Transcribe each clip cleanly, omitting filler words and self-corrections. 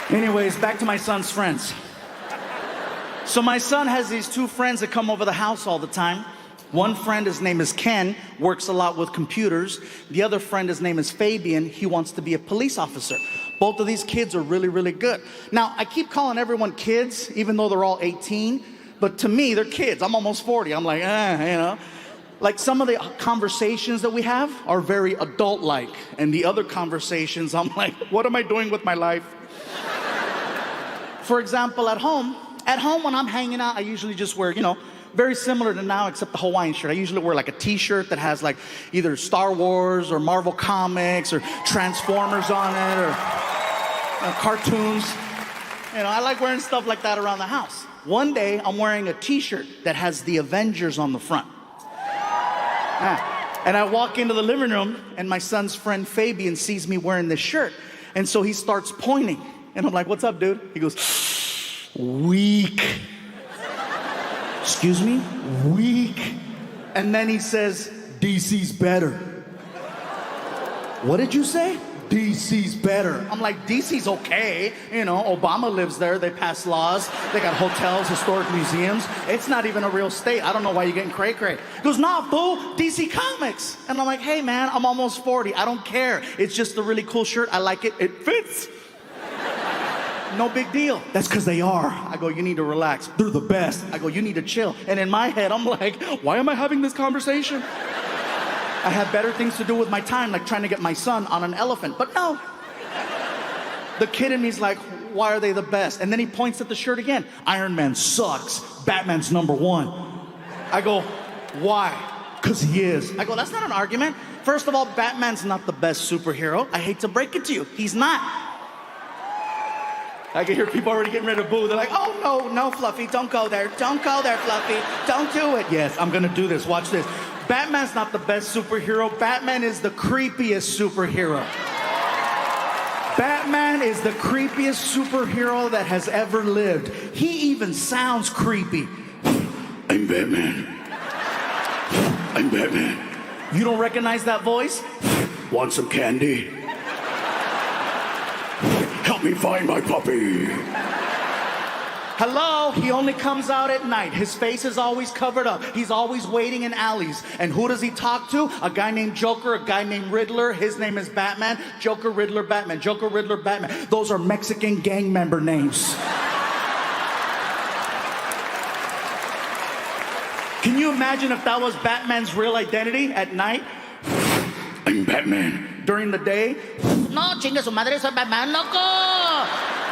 Anyways, back to my son's friends. So my son has these two friends that come over the house all the time. One friend, his name is Ken, works a lot with computers. The other friend, his name is Fabian. He wants to be a police officer. Both of these kids are really, really good. Now, I keep calling everyone kids, even though they're all 18. But to me, they're kids. I'm almost 40. I'm like, Like some of the conversations that we have are very adult-like. And the other conversations, I'm like, what am I doing with my life? For example, at home when I'm hanging out, I usually just wear, very similar to now, except the Hawaiian shirt. I usually wear like a t-shirt that has like either Star Wars or Marvel Comics or Transformers on it or cartoons. I like wearing stuff like that around the house. One day, I'm wearing a t-shirt that has the Avengers on the front. And I walk into the living room, and my son's friend Fabian sees me wearing this shirt. And so he starts pointing. And I'm like, what's up, dude? He goes, weak. Excuse me? Weak. And then he says, DC's better. What did you say? DC's better. I'm like, DC's okay. Obama lives there. They pass laws. They got hotels, historic museums. It's not even a real state. I don't know why you're getting cray-cray. He goes, nah, fool, DC Comics. And I'm like, hey, man, I'm almost 40. I don't care. It's just a really cool shirt. I like it. It fits. No big deal. That's because they are. I go, you need to relax. They're the best. I go, you need to chill. And in my head, I'm like, why am I having this conversation? I have better things to do with my time, like trying to get my son on an elephant. But no. The kid in me's like, why are they the best? And then he points at the shirt again. Iron Man sucks. Batman's #1. I go, why? Because he is. I go, that's not an argument. First of all, Batman's not the best superhero. I hate to break it to you. He's not. I can hear people already getting ready to boo. They're like, oh, no, Fluffy, don't go there. Don't go there, Fluffy. Don't do it. Yes, I'm going to do this. Watch this. Batman's not the best superhero. Batman is the creepiest superhero. Batman is the creepiest superhero that has ever lived. He even sounds creepy. I'm Batman. I'm Batman. You don't recognize that voice? Want some candy? Help me find my puppy. Hello, he only comes out at night. His face is always covered up. He's always waiting in alleys. And who does he talk to? A guy named Joker, a guy named Riddler. His name is Batman. Joker, Riddler, Batman. Joker, Riddler, Batman. Those are Mexican gang member names. Can you imagine if that was Batman's real identity at night? I'm Batman. During the day, no, chingue su madre, soy Batman, loco.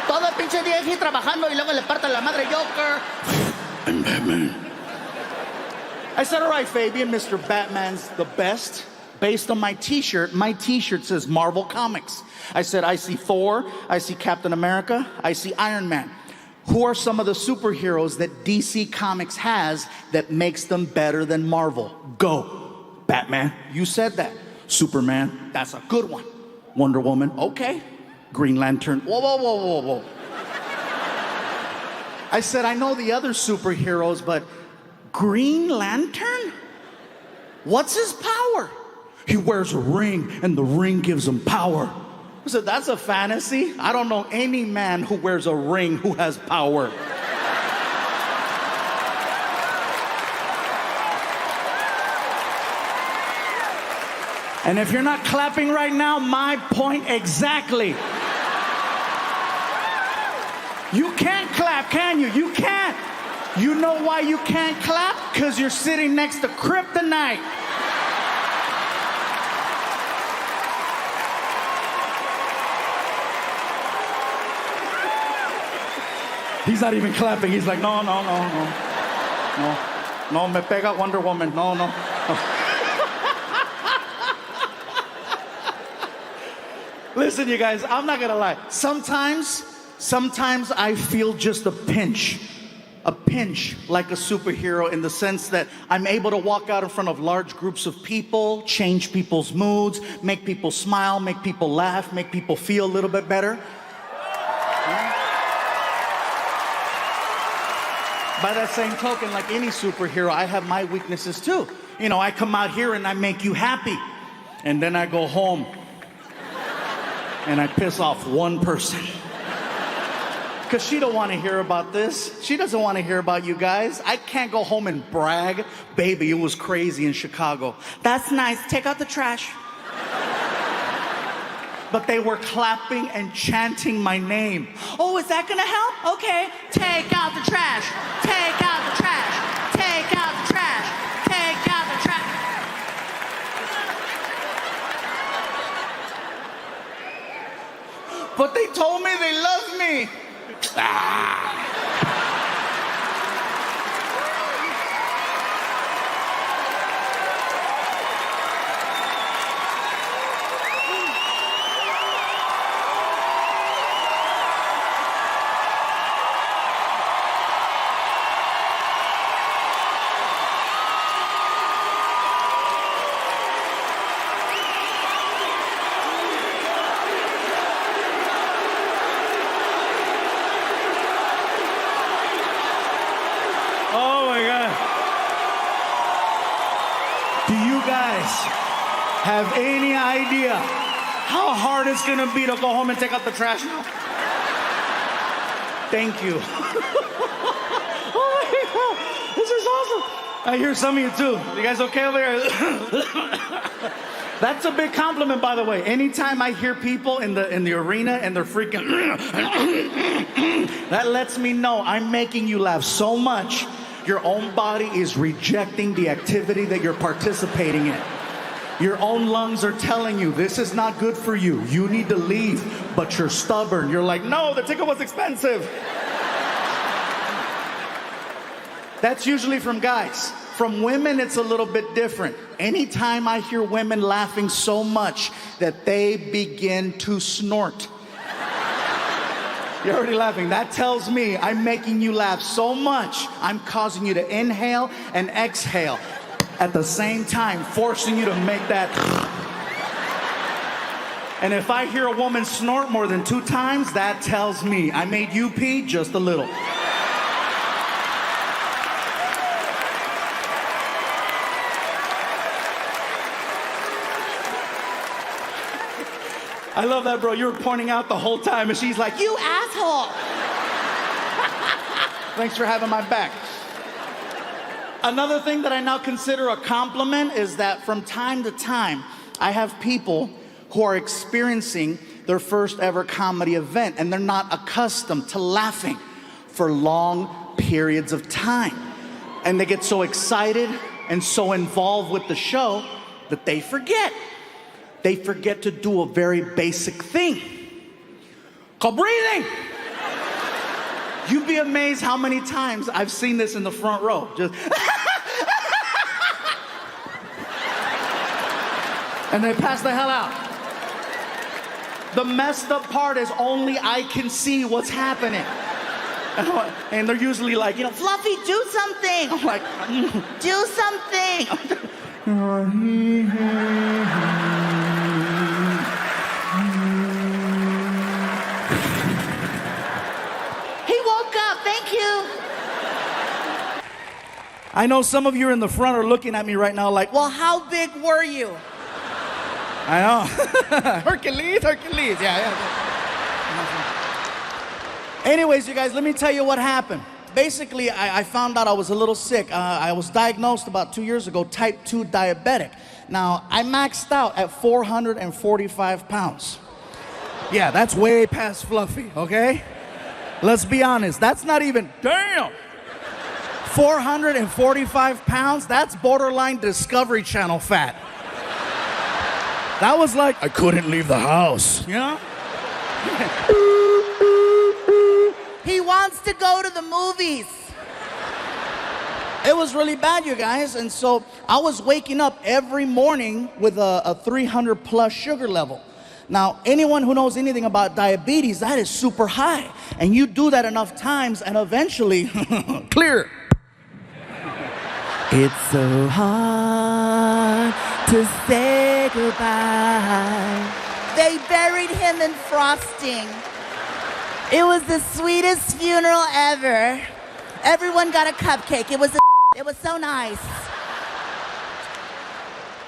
Todo el pinche día aquí trabajando y luego le parte la madre Joker. I'm Batman. I said, all right, Fabian, Mr. Batman's the best. Based on my t-shirt says Marvel Comics. I said, I see Thor, I see Captain America, I see Iron Man. Who are some of the superheroes that DC Comics has that makes them better than Marvel? Go. Batman, you said that. Superman, that's a good one. Wonder Woman, okay. Green Lantern, whoa. I said, I know the other superheroes, but Green Lantern? What's his power? He wears a ring, and the ring gives him power. I said, that's a fantasy. I don't know any man who wears a ring who has power. And if you're not clapping right now, my point exactly. You can't clap, can you? You can't. You know why you can't clap? Because you're sitting next to kryptonite. He's not even clapping. He's like, no, me pega Wonder Woman. No. Listen, you guys, I'm not gonna lie. Sometimes I feel just a pinch like a superhero in the sense that I'm able to walk out in front of large groups of people, change people's moods, make people smile, make people laugh, make people feel a little bit better. By that same token, like any superhero, I have my weaknesses too. I come out here and I make you happy, and then I go home and I piss off one person. Because she don't want to hear about this. She doesn't want to hear about you guys. I can't go home and brag. Baby, it was crazy in Chicago. That's nice. Take out the trash. But they were clapping and chanting my name. Oh, is that gonna help? Okay. Take out the trash. Take out the trash. Take out the trash. Take out the trash. But they told me they love me. Ah. Oh my God. Do you guys have any idea how hard it's gonna be to go home and take out the trash now? Thank you. Oh my God, this is awesome. I hear some of you too. You guys okay over here? That's a big compliment, by the way. Anytime I hear people in the arena and they're freaking, that lets me know I'm making you laugh so much. Your own body is rejecting the activity that you're participating in. Your own lungs are telling you this is not good for you. You need to leave, but you're stubborn. You're like, no, the ticket was expensive. That's usually from guys. From women, it's a little bit different. Anytime I hear women laughing so much that they begin to snort. You're already laughing. That tells me I'm making you laugh so much, I'm causing you to inhale and exhale at the same time, forcing you to make that. And if I hear a woman snort more than 2 times, that tells me I made you pee just a little. I love that, bro. You were pointing out the whole time, and she's like, you asshole. Thanks for having my back. Another thing that I now consider a compliment is that from time to time, I have people who are experiencing their first ever comedy event, and they're not accustomed to laughing for long periods of time. And they get so excited and so involved with the show that they forget. They forget to do a very basic thing called breathing. You'd be amazed how many times I've seen this in the front row. Just and they pass the hell out. The messed up part is only I can see what's happening. And they're usually like, Fluffy, do something. I'm like, do something. Thank you. I know some of you in the front are looking at me right now like, well, how big were you? I know. Hercules. Yeah. Anyways, you guys, let me tell you what happened. Basically, I found out I was a little sick. I was diagnosed about 2 years ago, type 2 diabetic. Now, I maxed out at 445 pounds. Yeah, that's way past Fluffy, okay? Let's be honest, that's not even, damn! 445 pounds, that's borderline Discovery Channel fat. That was like, I couldn't leave the house, you know? He wants to go to the movies. It was really bad, you guys, and so I was waking up every morning with a 300 plus sugar level. Now, anyone who knows anything about diabetes, that is super high. And you do that enough times and eventually, clear. It's so hard to say goodbye. They buried him in frosting. It was the sweetest funeral ever. Everyone got a cupcake. It was so nice.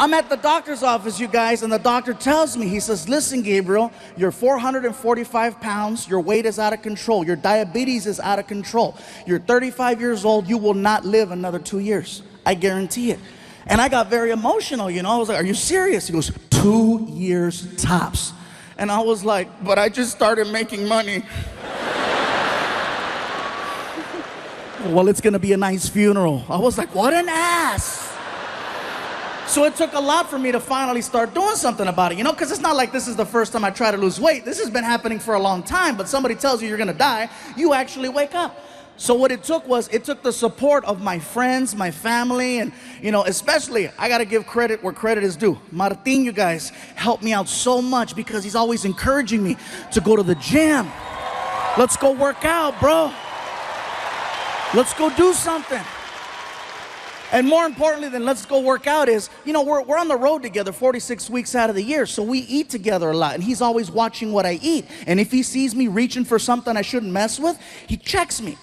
I'm at the doctor's office, you guys, and the doctor tells me, he says, listen, Gabriel, you're 445 pounds, your weight is out of control, your diabetes is out of control, you're 35 years old, you will not live another 2 years. I guarantee it. And I got very emotional, you know, I was like, are you serious? He goes, 2 years tops. And I was like, but I just started making money. Well, it's gonna be a nice funeral. I was like, what an ass. So it took a lot for me to finally start doing something about it, you know, because it's not like this is the first time I try to lose weight. This has been happening for a long time, but somebody tells you you're gonna die, you actually wake up. So what it took the support of my friends, my family, and, you know, especially, I gotta give credit where credit is due. Martin, you guys, helped me out so much because he's always encouraging me to go to the gym. Let's go work out, bro. Let's go do something. And more importantly than let's go work out is, you know, we're on the road together 46 weeks out of the year, so we eat together a lot, and he's always watching what I eat. And if he sees me reaching for something I shouldn't mess with, he checks me,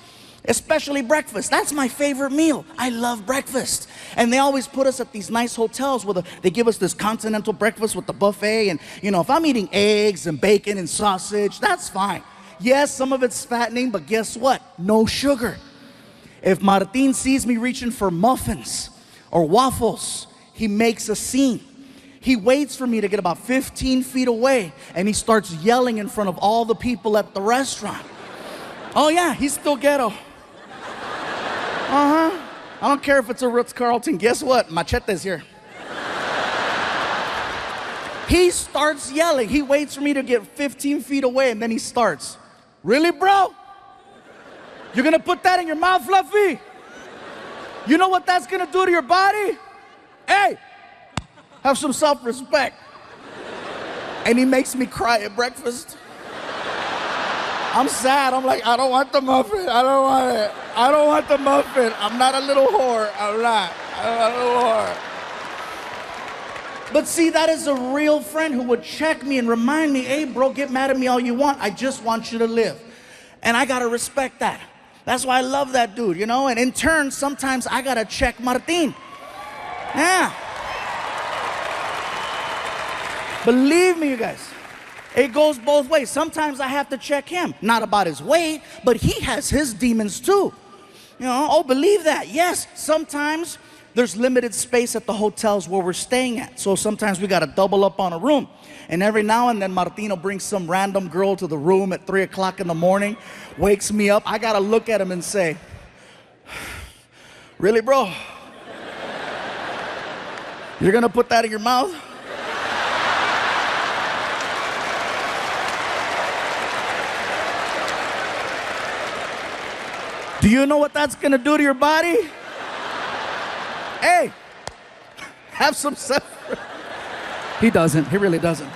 especially breakfast. That's my favorite meal. I love breakfast. And they always put us at these nice hotels where they give us this continental breakfast with the buffet, and, you know, if I'm eating eggs and bacon and sausage, that's fine. Yes, some of it's fattening, but guess what? No sugar. If Martin sees me reaching for muffins or waffles, he makes a scene. He waits for me to get about 15 feet away, and he starts yelling in front of all the people at the restaurant. Oh yeah, he's still ghetto. I don't care if it's a Ritz-Carlton. Guess what? Machete's here. He starts yelling. He waits for me to get 15 feet away, and then he starts. Really, bro? You're gonna put that in your mouth, Fluffy? You know what that's gonna do to your body? Hey, have some self-respect. And he makes me cry at breakfast. I'm sad. I'm like, I don't want the muffin. I don't want it. I don't want the muffin. I'm not a little whore. I'm not a little whore. But see, that is a real friend who would check me and remind me, hey, bro, get mad at me all you want. I just want you to live. And I gotta respect that. That's why I love that dude, you know? And in turn, sometimes I gotta check Martin. Yeah. Believe me, you guys, it goes both ways. Sometimes I have to check him, not about his weight, but he has his demons too. You know, oh, believe that. Yes, sometimes there's limited space at the hotels where we're staying at. So sometimes we gotta double up on a room. And every now and then Martin will bring some random girl to the room at 3 o'clock in the morning, wakes me up. I gotta look at him and say, really, bro? You're gonna put that in your mouth? Do you know what that's gonna do to your body? Hey, have some self. He doesn't. He really doesn't.